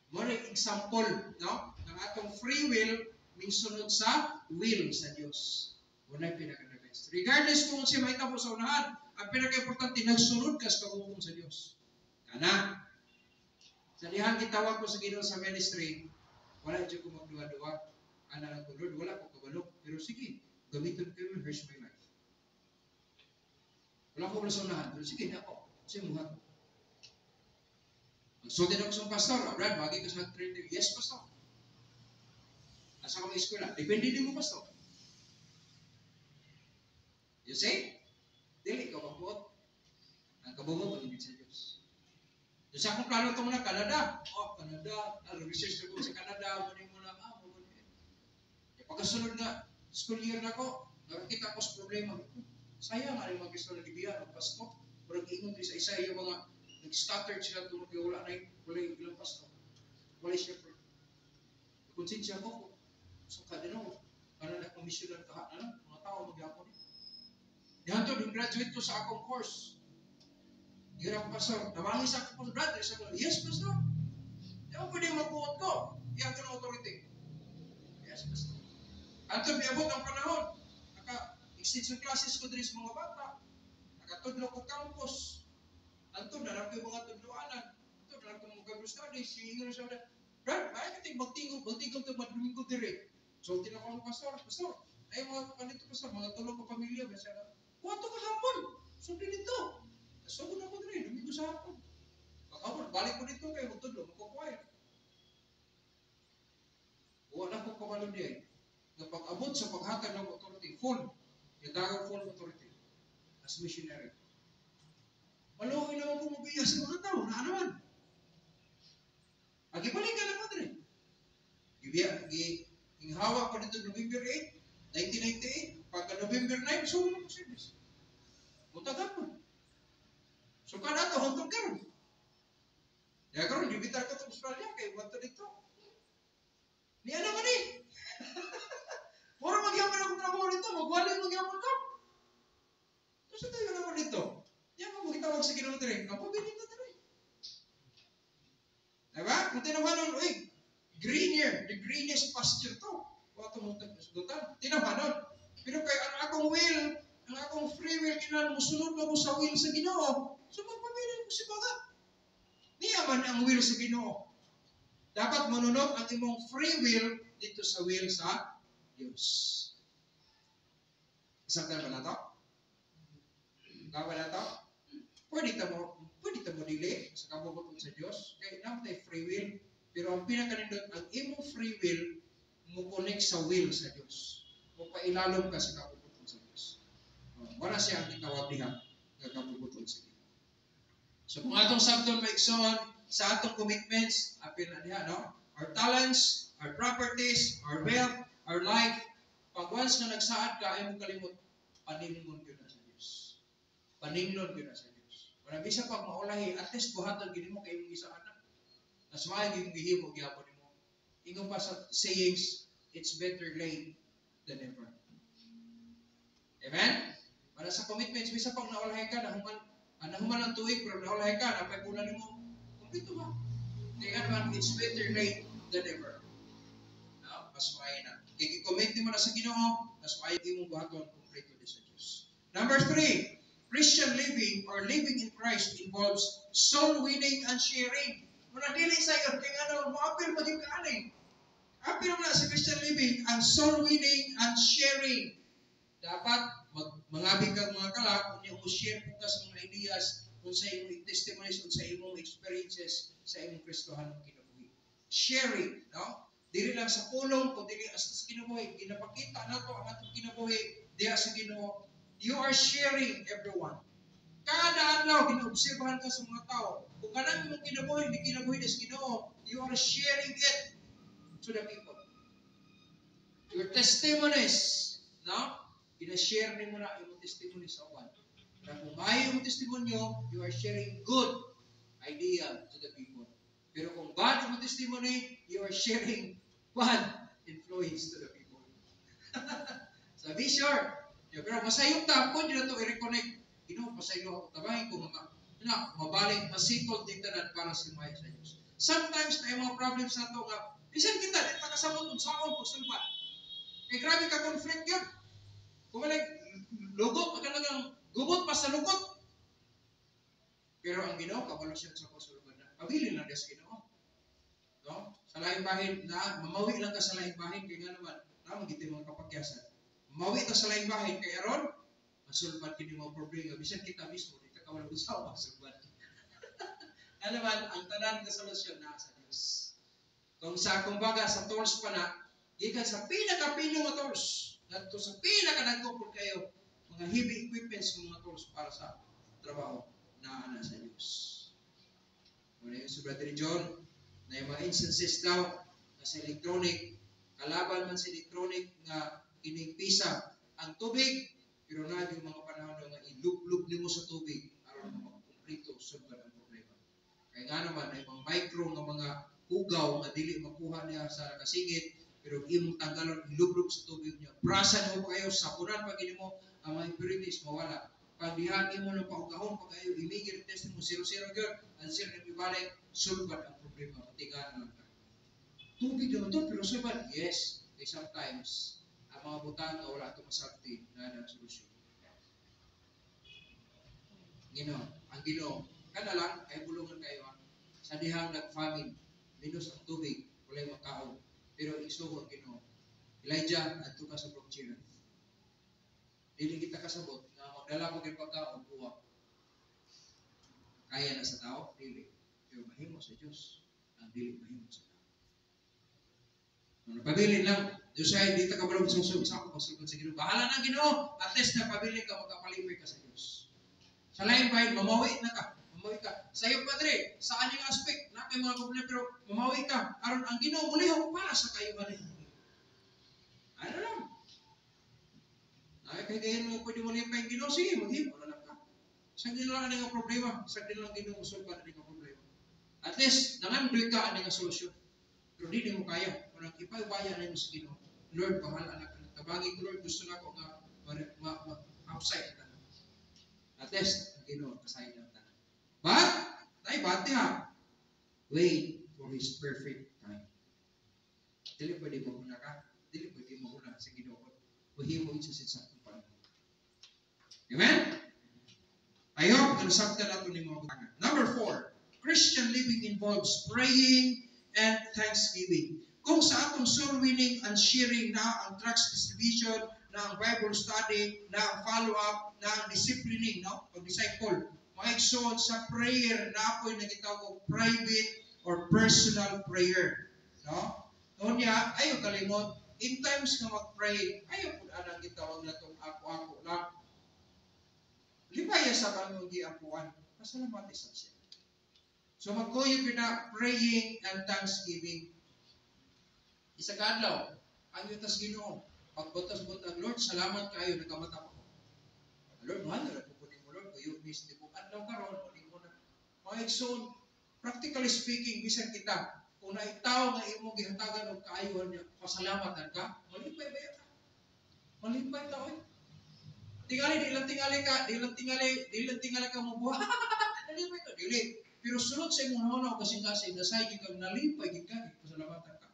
More example, no? Ng atong free will, may sunod sa will sa Diyos. Wala pinaka-best. Regardless kung siya mahitabo sa unahan, ang pinaka-importante, nagsunod ka sa kabubuton sa Diyos. Kana. Sa dihan gitawag ko sa Ginoo sa ministry, wala dyan ko magduwa-duwa. Ana lang ko, Lord, wala ko kabalo. Pero sige, gamitin ko yun, here's my life. Wala ko wala sa unahan. Pero sige, na ako. Kasi muhat. Magsultin ako sa pastor. Brad, wagi ka sa training. Yes, pastor. Asa ka may eskwela? Depende din mo, pastor. You see? Dili ka magbuot. Ang kabubuot, ang sa Diyos. Doon sa akong plano ito muna, Canada. Canada. Research na ko sa Canada. Muna muna. Pagkasunod na school year na ko, nakakita ko sa problema. Sayang nga rin mag-gusto na libiyan ng pasto. Parang ingon din sa isa yung mga nag-stutter sila tulog yung wala yung ilang pasto. Wala siya po. Konsensya ko. So kada no, ano na komisyon ng tahanan, mga tao mag-yapon. Diyan to, graduate ko sa akong course. Hindi ako pastor. Namangis ako po, brother. Sabi ko, yes, pastor. Di ako pwede magbuot ko. Iyan ko ng authority. Yes, pastor. Anto biabot ang panahon. Naka-extension classes ko din sa mga bata. Nakatudlo ko campus. Anto, nalang ko yung mga tudloanan. Anto, nalang ko mga Bible studies. Hingin na siya na, Brad, ay kating magtingog ito madumingo dire. So, tinakon ko, pastor, ay mga kanito pastor, mga tulong ko pamilya. Basta na, kuwato ka hapon. Sundin dito. Nasugod ako dire, domingo sa hapon. Kakapon, balik ko dito kayo, magtudlo, magkukuhay. Wala ko kabalo diyan. Na pag-abot sa paghatag ng authority, full, yung tawag full authority, as missionary. Maluhin naman kung mabiya sa mga tao, na naman. Agibalik ka naman rin. Inghawa ko dito November 8, 1998, pagka November 9, sulo ko service. Mutagan mo. So ka na ito, hantong karon. Kaya karon, gibitar ko sa Australia, kaya wanto dito. Niya naman eh. Mura magyapon akong trabaho dito, magwali magyapon ka. Kasi tayo naman dito. Yan mo, magitawag sa Ginoo diri. Kapabilin na diri. Diba? Kung tinawanon, uy, greener, the greenest pasture to. Wato mo tagdutan. Tinawanon. Pero kay ang akong will, ang akong free will, kailangan musunod mo sa will sa Ginoo. So magpabilin ko si Baga. Niya man ang will sa Ginoo. Dapat manunod ang imong free will dito sa will sa Diyos. Isang ba na to? Kawa na to? Pwede mo dili sa kabubuton sa Diyos. Kaya naman tayo free will. Pero ang pinakanindot, ang imong free will, mo connect sa will sa Diyos. O pailalom ka sa kabubuton sa Diyos. Wala siya ang itawag diha ng kabubuton sa Diyos. So kung atong sabton maigsoon sa atong commitments, apil na diha, no? Our talents, our properties, our wealth, our life, pag once na nagsaad ka, ay mong kalimot, paningon yun na sa Diyos. Paningon yun na sa Diyos. Kung bisa pag maulahi, at least buhaton gini mo kayo mong isaan na. Nas maay yung gihimo, gihapon mo. Ingon pa sa sayings, it's better late than never. Amen? Para sa commitments, bisa pag naulahi ka, nahuman ang tuig, pero naulahi ka, napagpunan mo, kumplito ba? Kaya naman, it's better late than never. No? Mas maay na. Kiki-commit mo na sa Ginoo, mas maay imong buhaton, kumplito din sa Diyos. Number 3, Christian living or living in Christ involves soul winning and sharing. Muna dili sa iyo, kaya mo-appeal mo yung kaaning. Appeal mo na sa Christian living ang soul winning and sharing. Dapat mangabi ka mga kalak, kung yung share po ka sa mga ideas, kung sa imong testimonies, kung sa imong experiences, sa imong Kristohanong kinabuhi. Sharing, no? Dili lang sa pulong, kung dili sa kinabuhi, ginapakita na to ang atong kinabuhi, diya sa Ginoo. You are sharing everyone. Kada adlaw, ginaobserbahan ka sa mga tao. Kung kanang mong kinabuhi, hindi kinabuhi na sa Ginoo, you are sharing it to the people. Your testimonies, no? Ina-share ni mo na yung testimony sa uwan. Na kung ayaw yung testimonyo, you are sharing good idea to the people. Pero kung bad yung testimony, you are sharing bad influence to the people. So be sure. Pero masayong ta, kung dito ito i-reconnect, masayong ako tabahin ko, mabalik, masipol din tanan para simahay sa Diyos. Sometimes, na yung mga problems na ito nga, bisan kita, dito kasabot kung saan kung sulpan. Eh, grabe ka conflict yun. Kung malag, lugot, magkalagang gubot pa sa lugot. Pero ang Ginoo, kabalo siya sa kasulban na. Pabilin lang des Ginoo. No? Sa laing bahin, mamawi lang ka sa laing bahin, kaya nga naman, magitin mga kapagyasan. Mawi ta sa laing bahin kay aron masulbad kini mo problema bisan kita mismo di ka wala usaw masulbad. Ano man ang tanan nga solusyon na sa Dios. Kung sa kumbaga sa tools pa na gikan sa pinaka-pino nga tools ngadto sa pinaka-dagko pud kayo mga heavy equipments ng mga tools para sa trabaho na ana sa Dios. Muna yung si Brother John na yung mga instances daw na sa electronic kalaban man sa electronic nga inigpisa ang tubig, pero na yung mga panahon nga ilub-lub nimo sa tubig aron makumplito sulbad ang problema. Kaya nga naman ay mga micro nga mga hugaw nga dili makuha niya sa nakasingit, pero imong tanggalon ilub-lub sa tubig niya. Brasan mo pa kayo, sapunan pag mo ang mga impurities mawala. Pag dihan mo ng paugahon pag kayo imigir test mo 0-0 gyud, ang sir ni balik sulbad ang problema, matigaan lang ka. Tubig naman to, pero sulbad, yes. Okay, sometimes ang mga butang na wala itong masakti na ng solusyon. Ang Ginoo, kada lang ay bulungan kayo sa dihang nag-famine, minus ang tubig, wala yung makaon. Pero isugo ang Ginoo. Elijah, adto ka sa Prochira. Dili kita kasabot na magdala mo kay pagkaon, buwak. Kaya na sa tao, dili. Pero mahimo sa Diyos, ang dili mahimo sa tao. Pabilin lang. Diyos ay di ta kabalog sa ako pasulod sa Ginoo. Bahala na Ginoo. At least na pabilin ka magkapalipay ka sa Diyos. Sa lain bahin, mamawi na ka. Mamawi ka. Sa iyo Padre, sa anyang aspect, na kay mga problema pero mamawi ka. Aron ang Ginoo mulihok para sa kayo man. Ano lang? kay gayon mo pwede mo lipay ang Ginoo, sige, maghimo na lang ka. Sa din lang ang problema, sa din lang Ginoo usulban ang problema. At least, nangandoy ka ang solusyon. Pero di mo kaya. Kung ipay-ubaya na mo sa Ginoo, Lord, bahala na ka. Tabangin ko, Lord, gusto na ako nga outside na. At least, ang Ginoo, kasayang na. But, naibati ha, wait for His perfect time. Dili pwede mo una ka. Dili pwede mo una sa Ginoo. Mahimo sa sinsakong panahon. Amen? I hope nasabtan nato ni mga tangan. Number 4, Christian living involves praying and thanksgiving. Kung sa atong soul winning and sharing na ang tracts distribution, na ang Bible study, na ang follow-up, na ang disciplining, no? Pag-disciple, maigsoon sa prayer na ako'y nagitawag private or personal prayer. No? Noon niya, ayaw kalimot, in times nga mag-pray, ayaw po anang gitawag na itong ako-ako lang. Libaya sa kanyang giapuan, pasalamati sa siya. So magkuyo na praying and thanksgiving. Isa kadlaw, ang yutas Ginoo, pagbutas-butang, Lord, salamat kayo, nagkamata ko. Lord, mahal na po mo, Lord, kuyo miss, di po adlaw karon, hindi mo na. Mga igsoon, practically speaking, bisan kita, kung naitaw nga imong gihatagan og kaayon niya, pasalamatan ka, malipay ba yan? Malipay ta oy. Tingali, di lang tingali ka mo buha. Nalipay ka, dili. Pero sunod sa imong honaw kasing-kasing, nasay gid kang nalipay gid ka, pasalamatan ka.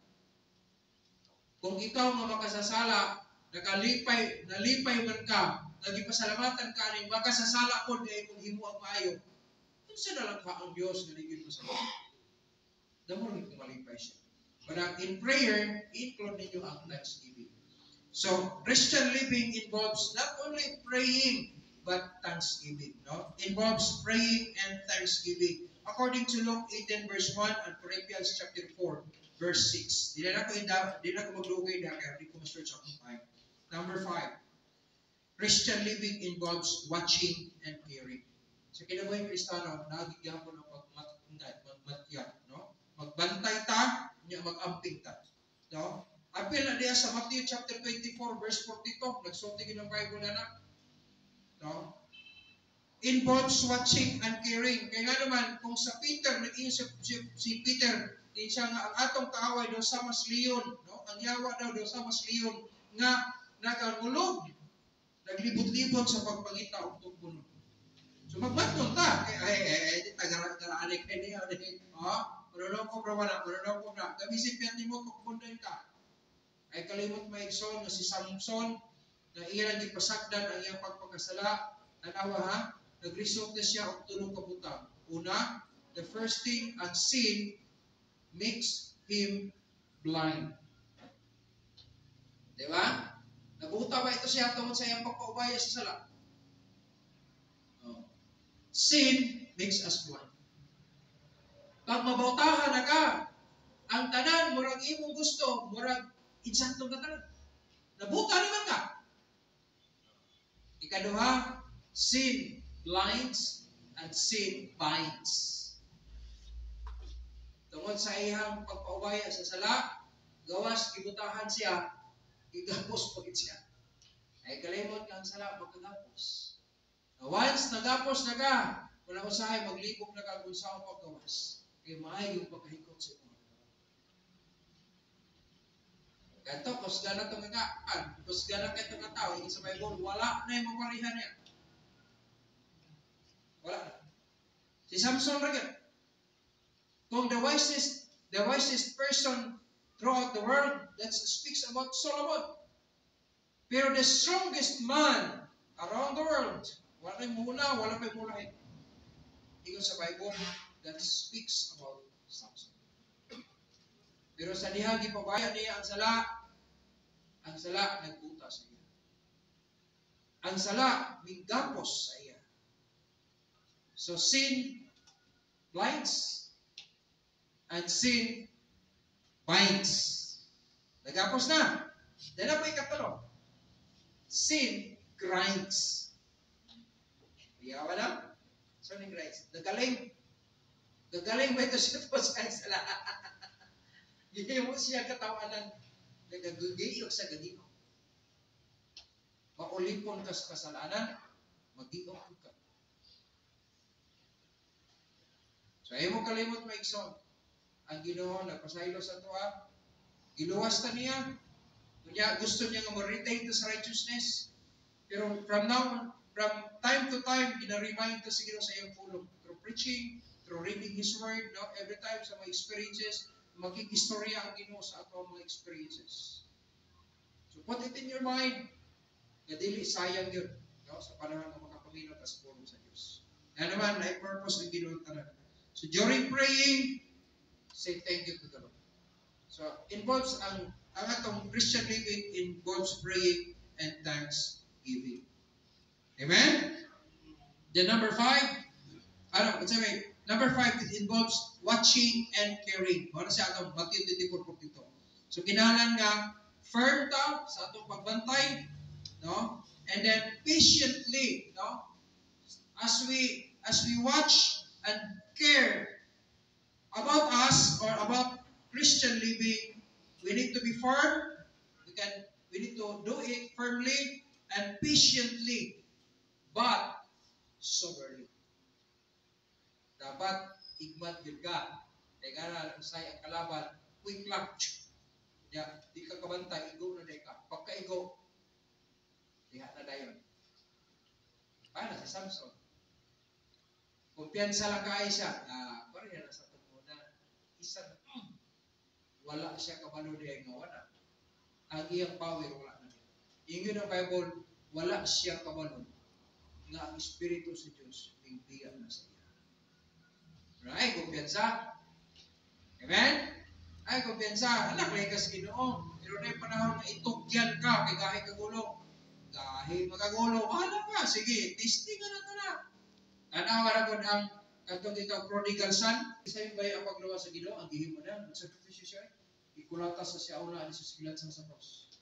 Kung ikaw nga makasasala, nalipay man ka, nagipasalamatan ka ning makasasala pod kay kung himo ang maayo. Unsa na lang ka ang Dios nga ligid mo sa iyo? Damo ni malipay siya. But in prayer, include ninyo ang thanksgiving. So, Christian living involves not only praying, but thanksgiving. No? Involves praying and thanksgiving. According to Luke 18 verse 1 and Philippians chapter 4 verse 6. Di na ko maglugay na kaya di ko ma-search akong time. Number 5. Christian living involves watching and hearing. Sa kinabuhi Kristiyano, nagigapon ang magmatya, no? Magbantay ta, niya mag-amping ta. No? Apil na diya sa Matthew chapter 24 verse 42, nagsulti ng Bible na. No? Involves watching and caring. Kaya nga naman, kung sa Peter, naging si Peter, din siya nga ang atong kaaway daw sa mas leon, no? Ang yawa daw sa mas leon, nga nagangulog, naglibot-libot sa pagpangita og tugbunon. So magmatnon ta, di tagaraan kay niya, Marunong ko na. Gamisipin ni mo tukbundan ka. Ay kalimot maigsoon na si Samson, na ilang ipasakdan ang iyang pagpakasala. Anawa ha, nag-result na siya og tulong kabutang. Una, the first thing, ang sin makes him blind. Di ba? Nabuta ba ito siya tungkol sa iyang pagpaubaya sa sala? Sin makes us blind. Pag mabautahan na ka, ang tanan, murag imong gusto, murag insantong ka tanan. Nabuta naman ka. Ikaduha, sin blinds and sin binds. Tungod sa iyang pagpaubaya sa sala, gawas, kibutahan siya, igapos pagit siya. Ay kalimot lang sala, pagkagapos. Once nagapos na ka, wala usahay, maglibog na ka kung saan paggawas. Kaya maayo yung pagkahikot sa ito. Ganto, kusga na itong kakaan, kusga na kayo itong katao, yung sa Bible, wala na yung maparihan niya. Wala na. Si Samson rin. Kung the wisest person throughout the world, that speaks about Solomon. Pero the strongest man around the world, wala na yung muna, wala pa yung mulahin. Ikaw sa Bible, that speaks about Samson. Pero sa diha, gipabaya niya ang sala nagbuta sa iya. Ang sala, migapos sa iya. So sin blinds and sin binds. Nagapos na. Dahil na po ikatalo. Sin grinds. Iyawa na? So, grinds. Gagaling ba ito siya po sa sala? Hindi mo siya katawanan. Nagagugiyok sa gagino. maulipon ka sa kasalanan, mag-iok ka. So, ayaw mo kalimot maigsoon. Ang Ginoo nagpasaylo sa tuwa, giluwas ta niya, kunya gusto niya nga ma-retain to sa righteousness. Pero from time to time, gina-remind to sa Ginoo sa iyang pulong. Through preaching, through reading His Word, no? Every time sa mga experiences, magkikistorya ang Ginoo sa ato mga experiences. So put it in your mind, na dili sayang yun, no? Sa panahon ng makapamilot at sa pulong sa Diyos. Yan naman, na-purpose ang Ginoo tanan. So during praying, say thank you to the Lord. So involves ang atong Christian living involves praying and thanksgiving. Amen? Then number 5, number 5, it involves watching and caring. Ano siya atong Matthew 24:42. So kinahanglan nga firm ta sa atong pagbantay, no? And then patiently, no? As we watch and care about us or about Christian living, we need to be firm. We need to do it firmly and patiently, but soberly. Dapat igmat gid ka. Kaya nga usay ang kalaban, quick lang. Ya, di ka kabantay, igo na day ka. Pagka-igo, diha na dayon. Paano si Samson? Kumpiyansa lang kaay siya. Parang yan sa tumunan. Isang, wala siya kabalo diya nga wala. Ang iyang power, wala na. Ingyo ng Bible, wala siya kabalo nga ang Espiritu sa Diyos bigyan na sa iya. Right? Kumpiyansa. Amen? Ay, kumpiyansa. Anak, lang ka sa Ginoo. Pero na yung panahon na itugyan ka, kay gahi kagulo. Gahi magagulo. Bahala ka. Sige, testing na ito na. Tanawa na ko ang katong ikaw prodigal son. Isa yung bayo ang paglawa sa Ginoo, ang gihimo na. Magsakripisyo siya. Ikulatas sa siya una, sa sigilan sa cross.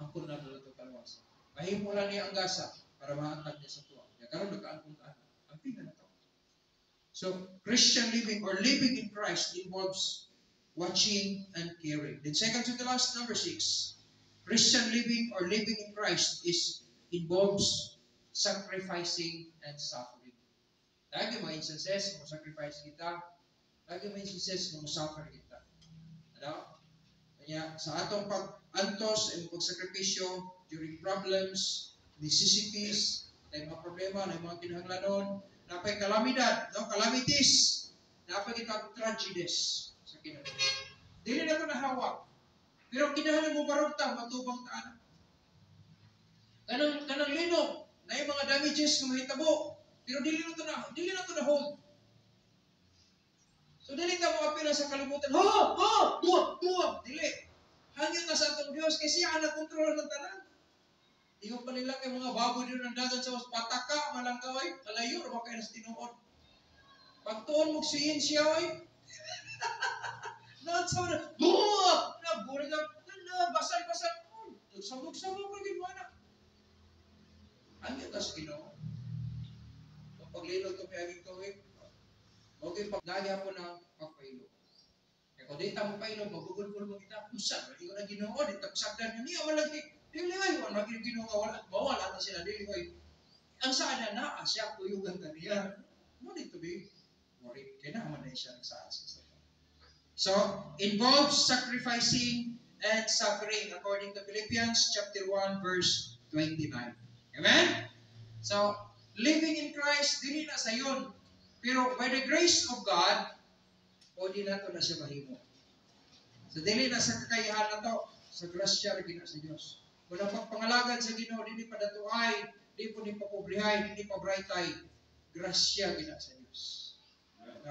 Ang kuna na ito kalawasa. Mahimo lang niya ang gasa para maantag niya sa tuwa. Kaya karoon nagkaan-puntaan. Ang tingnan na ito. So, Christian living or living in Christ involves watching and caring. Then second to the last, number 6. Christian living or living in Christ involves sacrificing and suffering. Lagi mga instances, sacrifice kita. Lagi mga instances, suffer kita. Ano? Kanya, sa atong pag-antos and pagsakripisyo during problems, necessities, may mga problema, may mga kinahanglanon, napay kalamidad, no? Calamities, napay kita tragedies sa kinahanglan. Dili na ito nahawak. Pero kinahanglan mo barugtang, matubang taan. Kanang linog, na yung mga damages na mahitabo, pero dili na ito na hold. So dili ka makapila sa kalibutan, tuwa, dili. Hangin na sa atong Diyos, kasi siya ang kontrol ng tanan. Di mo pa nila kay mga baboy din ng dagat sa pataka, malangkaway, kalayo, o baka nas tinuod. Pagtuon mo siyin siya, oy. Nagsawa na, nagburig na, basal-basal. Sabog-sabog na ginawa. Ano yung tas Ginoo? Kung paglilo ito may aging kawin, okay, pag nagya po ng pagpailo. Kaya kung di tamo pailo, magugul-gul mo kita, usap, hindi ko na Ginoo, di tapsagdan, hindi ako lagi, dili, wala lagi Ginoo, bawal ata sila, dili, ang saan na siya, kuyugan ka niya. No need to be worried. Kaya naman na siya nagsaas. So, involves sacrificing and suffering according to Philippians chapter 1 verse 29. Amen? So, living in Christ, dili na sa yun. Pero by the grace of God, o di na ito na siya mahimo. So, dili na sa kakayahan na to, sa grasya rin na sa Diyos. Kung ang pagpangalagad sa Ginoo, dili pa datuay, dili po ni papoblihay, dili pa brightay, grasya rin na sa Diyos.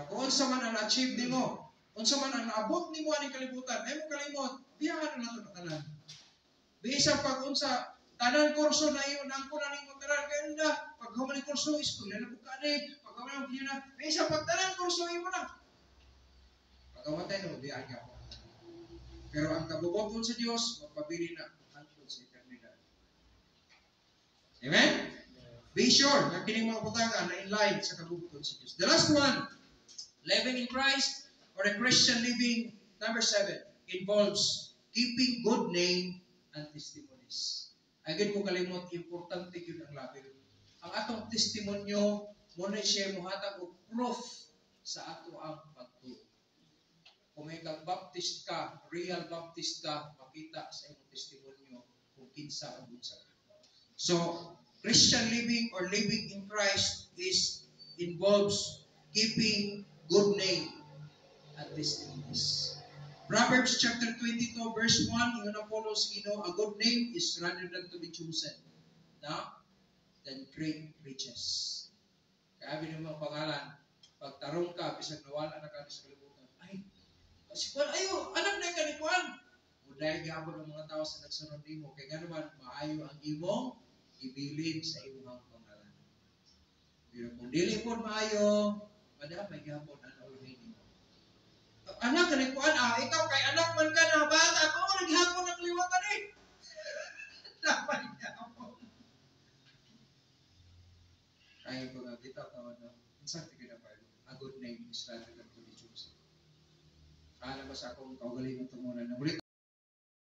Kung unsa man ang achieve ni mo, unsa man ang naabot ni mo aning kalibutan, ay mo kalimot, biyahan na nato tanan. Bisa pag unsa tanan kurso na iyo nang kunan nimo tanan kay na pag human kurso school na buka ni pag human na bisa pag tanan kurso imo na. Pag human no biyahan ka. Pero ang kabubuton sa Dios magpabili na hangtod sa eternidad. Amen? Be sure na kining mga butagan na in line sa kabubuton sa Dios. The last one, living in Christ or a Christian living, number 7, involves keeping good name and testimonies. Agad ko kalimot, importante yun ang labil. Ang atong testimonyo, muna siya muhatag og proof sa ato ang pagtuo. Kung may Baptist ka, real Baptist ka, makita sa imong testimonyo kung kinsa ang bunsa. So, Christian living or living in Christ involves keeping good name At testimonies. Proverbs chapter 22 verse 1, yun ang follow sa Ginoo, a good name is rather than to be chosen, than great riches. Kaya abin yung mga pangalan, pag tarong ka, bisag nawala na ka sa kalibutan, ay, kasi kwan, ayo, anak na yung kanikuan. O dahil gabon ang mga tao sa nagsunod mo, kaya nga naman, maayo ang imong ibilin sa imong pangalan. Pero kung dili po maayo, madamay gabon ang uluhin mo. Anak, kanikuan, ikaw kay anak man ka na bata, ako naghapon ng liwatan eh. Dapat gabon. Kaya ko nga, kita ka, isang tigil na pa, a good name is rather than to be chosen. Alam ba sa akong kaugaling ito muna,